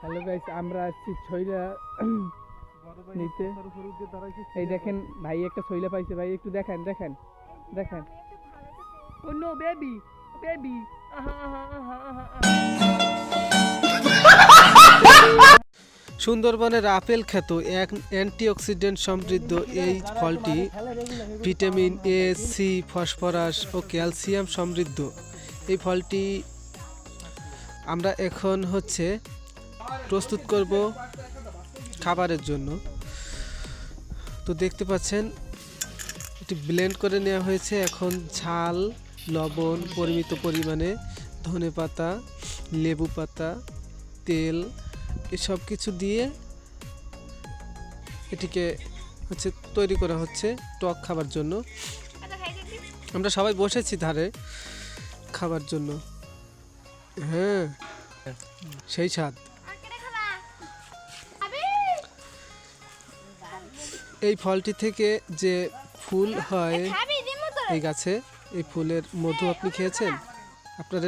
Hello guys, আমরা আসছি ছইলা নিতে। এই দেখেন ভাই একটা ছইলা পাইছে, ভাই একটু দেখেন দেখেন দেখেন। ও নো বেবি বেবি, সুন্দরবনের আপেল খ্যাত এক অ্যান্টিঅক্সিডেন্ট সমৃদ্ধ এই ফলটি ভিটামিন এ, সি, ফসফরাস ও ক্যালসিয়াম সমৃদ্ধ। এই ফলটি আমরা এখন প্রস্তুত করব খাবারের জন্য। তো দেখতে পাচ্ছেন এটি ব্লেন্ড করে নেওয়া হয়েছে। এখন ঝাল, লবণ, পরিমিত পরিমাণে ধনেপাতা, লেবু পাতা, তেল এসব কিছু দিয়ে এটিকে তৈরি করা হচ্ছে টক খাবার জন্য। আমরা সবাই বসেছি ধারে খাবার জন্য। হ্যাঁ, সেই স্বাদ। এই ফলটি থেকে যে ফুল হয় এই গাছে, এই ফুলের মধু আপনি খেয়েছেন? আপনাদের